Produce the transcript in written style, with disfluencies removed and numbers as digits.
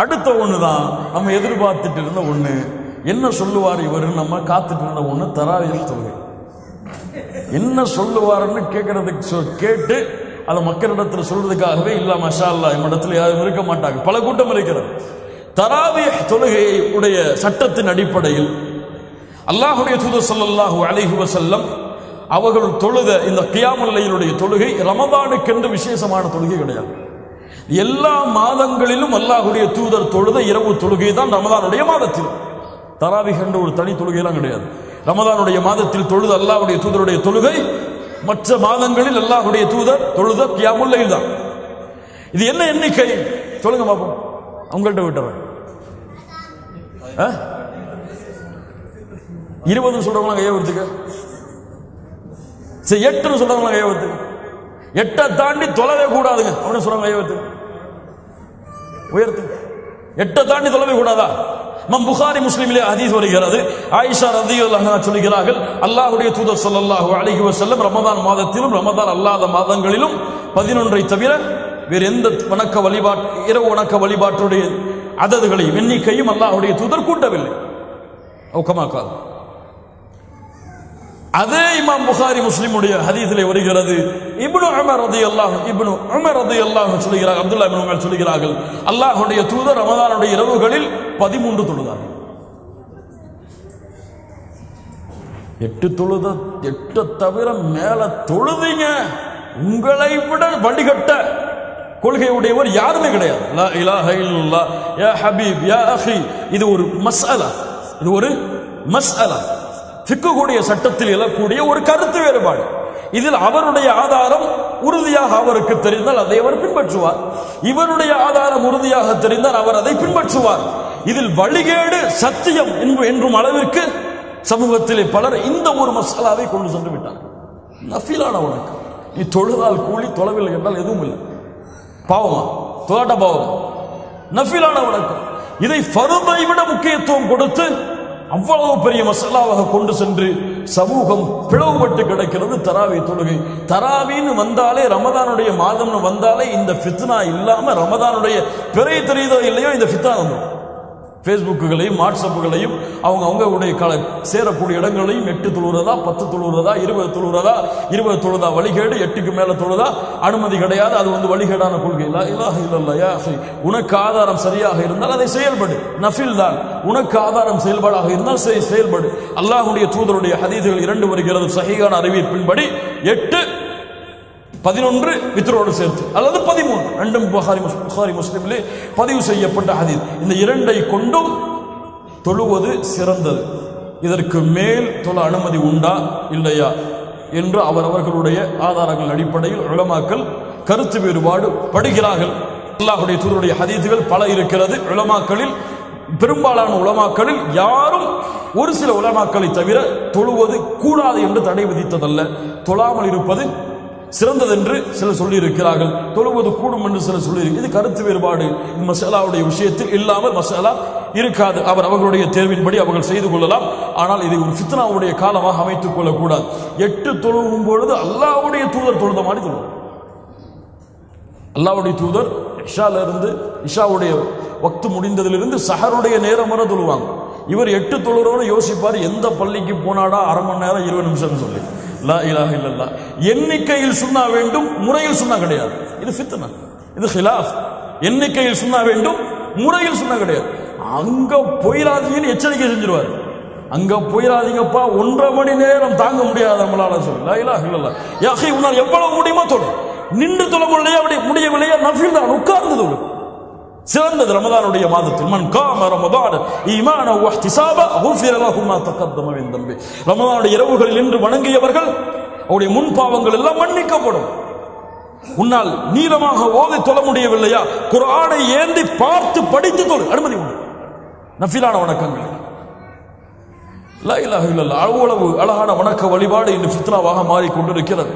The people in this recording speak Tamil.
அடுத்த ஒன்று தான் நம்ம எதிர்பார்த்துட்டு இருந்த ஒன்று. என்ன சொல்லுவார் இவர் நம்ம காத்துட்டு இருந்த ஒன்று தராவீஹ் தொழுகை. என்ன சொல்லுவாருன்னு கேட்கறதுக்கு கேட்டு அதை மக்களிடத்தில் சொல்றதுக்காகவே இல்ல மஷா அல்லாஹ் நம்மிடத்தில் யாரும் இருக்க மாட்டாங்க, பல கூட்டம் இருக்கிறது. தராவீஹ் தொழுகையை உடைய சட்டத்தின் அடிப்படையில் அல்லாஹ்வுடைய தூதர் ஸல்லல்லாஹு அலைஹி வஸல்லம் அவர்கள் தொழுத இந்த கியாமுல் லைலுடைய தொழுகை ரமதானுக்கென்று விசேஷமான தொழுகை கிடையாது. எல்லா மாதங்களிலும் அல்லாஹ்வுடைய தூதர் தொழுத இரவு தொழுகை தான் ரமதானுடைய மாதத்தில். தராவீஹ் என்ற ஒரு தனி தொழுகையெல்லாம் கிடையாது. ரமதானுடைய மாதத்தில் தொழுத அல்லாஹ்வுடைய தூதருடைய தொழுகை மற்ற மாதங்களில் அல்லாஹ்வுடைய தூதர் தொழுத கியாமுல் லைல் தான். இது என்ன எண்ணிக்கை சொல்லுங்க பாப்போம். அவங்கள்ட்ட விட்டுறேன். 20 சொல்றவங்க கையை உயர்த்துக்க. சரி 8 சொல்றவங்க கையை உயர்த்துக்க. 8 தாண்டி தொலைவே கூடாதுங்க அப்படின்னு சொல்றவங்க கையை உயர்த்துக்க. உயர்த்து. 8 தாண்டி தொலைவே கூடாதா? புகாரி முஸ்லிமிலே ஹதீஸ் வருகிறது. ஆயிஷா ரலியல்லாஹு அன்ஹா சொல்கிறார்கள், அல்லாஹ்வுடைய தூதர் ஸல்லல்லாஹு அலைஹி வஸல்லம் ரமதான் மாதத்திலும் ரமதான் அல்லாத மாதங்களிலும் 11ஐ தவிர வேறு எந்த வணக்க வழிபாட்டு இரவு வணக்க வழிபாட்டுடைய அததுகளையும் எண்ணிக்கையும் அல்லாஹ்வுடைய தூதர் கூட்டவில்லை. அதே இமாம் புகாரி முஸ்லிமுடைய ஹதீஸிலே வருகிறது. இப்னு உமர் ரலியல்லாஹு சொல்கிறார்கள், அப்துல்லாஹ் இப்னு உமர் சொல்கிறார்கள், அல்லாஹ்வுடைய தூதர் ரமதானுடைய இரவுகளில் 13 தொழுதார்கள். 8 தொழுத 8 தவிர மேல தொழுதீங்க. உங்களை விட வழிகட்ட கொள்கை உடையவர் யாருமே கிடையாது. லா இலாஹ இல்லல்லாஹ் யா ஹபீப் யா அஹி. இது ஒரு மஸ்அலா, இது ஒரு மஸ்அலா, ஃபிக்ஹுடைய சட்டத்தில் எழக்கூடிய ஒரு கருத்து வேறுபாடு. இதில் அவருடைய ஆதாரம் உறுதியாக அவருக்கு தெரிந்தால் அதை அவர் பின்பற்றுவார். இவருடைய ஆதாரம் உறுதியாக தெரிந்தால் அவர் அதை பின்பற்றுவார். இதில் வழிகேடு சத்தியம் என்றும் அளவிற்கு சமூகத்திலே பலர் இந்த ஒரு மசாலாவை கொண்டு சென்று விட்டார். நஃபிலான வணக்கம். நீ தொழுதால் கூலி, தொழவில்லை என்றால் எதுவும் இல்லை. பாவமா? தொழாட்ட பாவமா? நஃபிலான வணக்கம். இதை ஃபர்தை விட முக்கியத்துவம் கொடுத்து அவ்வளவு பெரிய மசாலாவாக கொண்டு சென்று சமூகம் பிளவுபட்டு கிடக்கிறது. தராவீஹ் தொழுகை. தராவீன்னு வந்தாலே, ரமதானுடைய மாதம்னு வந்தாலே இந்த ஃபித்னா இல்லாம ரமதானுடைய பிறை தெரியுதோ இல்லையோ இந்த ஃபித்னா வந்துடும். ஃபேஸ்புக்குகளையும் வாட்ஸ்அப்புகளையும் அவங்களுடைய சேரக்கூடிய இடங்களையும் 8 தொழுறதா 10 தொழுறதா 20 தொழுறதா 20 தொழுதா வழிகேடு, 8க்கு மேல தொழுதா அனுமதி கிடையாது, அது வழிகேடான கொள்கை. லா இலாஹ இல்லல்லாஹ் யா அஹி. உனக்கு ஆதாரம் சரியாக இருந்தால் அதை செயல்படு, நஃபில் தான். உனக்கு ஆதாரம் செயல்பாடாக இருந்தால் செயல்படு. அல்லாஹ்வுடைய தூதருடைய ஹதீஸ்கள் 2 வருகிறது சஹீஹான அறிவிப்பின்படி. 8 11 வித்ரோடு சேர்த்து அல்லது 13 ரெண்டும் புகாரி முஸ்லிமிலே பதிவு செய்யப்பட்ட ஹதீஸ். இந்த 2ஐ கொண்டும் தொழுவது சிறந்தது. இதற்கு மேல் தொழ அனுமதி உண்டா இல்லையா என்று அவர்களுடைய ஆதாரங்கள் அடிப்படையில் உலமாக்கள் கருத்து வேறுபாடு படுகிறார்கள். அல்லாஹ்வுடைய தூதருடைய ஹதீஸ்கள் பல இருக்கிறது. உலமாக்களில் பெரும்பாலான உலமாக்களில் யாரும் ஒரு சில உலமாக்களை தவிர தொழுவது கூடாது என்று தடை விதித்ததல்ல, தொழாமல் இருப்பது சிறந்தது என்று சிலர் சொல்லி இருக்கிறார்கள். தொழுவது கூடும் என்று சிலர் சொல்லி. இது கருத்து வேறுபாடு. மசாலாவுடைய விஷயத்தில் இல்லாமல் மசாலா இருக்காது. அவர்களுடைய தேர்வின்படி அவர்கள் செய்து கொள்ளலாம். ஆனால் இதை ஒரு ஃபித்னாவுடைய காலமாக அமைத்துக் கொள்ளக்கூடாது. 8 தொழுவும் பொழுது அல்லாஹ்வுடைய தூதர் தொழுத மாதிரி தொழுவோம். அல்லாஹ்வுடைய தூதர் இஷாவுடைய வக்து முடிந்ததிலிருந்து சஹருடைய நேரம் வரை தொழுவாங்க. இவர் 8 தொழுறோடு யோசிப்பார், எந்த பள்ளிக்கு போனாடா அரை மணி நேரம் 20 நிமிஷம் சொல்லி. லா இலாஹ இல்லல்லாஹ். எண்ணிக்கையில் சுன்னா வேண்டும், முறையில் சுன்னா கிடையாது. இது ஃபித்னா, இது ஹிலாஃப். எண்ணிக்கையில் சுன்னா வேண்டும், முறையில் சுன்னா கிடையாது. அங்க போயிடாதீங்கன்னு எச்சரிக்கை செஞ்சிருவார். அங்க போயிடாதீங்கப்பா, 1.5 மணி நேரம் தாங்க முடியாது நம்மளால சொல்லி. லா இலாஹ இல்லல்லாஹ். யா அஹி, உன்னால் எவ்வளவு முடியுமோ தொழு. நின்று தொழ முடியவில்லையா நஃபில் தான், உட்கார்ந்து தொழு. சிறந்தது ரமதானுடைய மாதத்தில். மன் காம ரமதான் ஈமானன் வ இஹ்திசாபா குஃபிர லஹு மா தகத்தம மின் தம்பி. ரமதானுடைய இரவுகளில் நின்று வணங்கியவர்கள் அவருடைய முன் பாவங்கள் எல்லாம் மன்னிக்கப்படும். உன்னால் நீளமாக ஓதி தொழ முடியவில்லையா, குர்ஆனை ஏந்தி பார்த்து படித்து தொழு, அனுமதி உண்டு. நஃபிலான வணக்கங்கள். லா இலாஹ இல்லல்லாஹ். அவ்வளவு அழகான வணக்க வழிபாடு இன்று ஃபித்னாவாக மாறிக்கொண்டிருக்கிறது.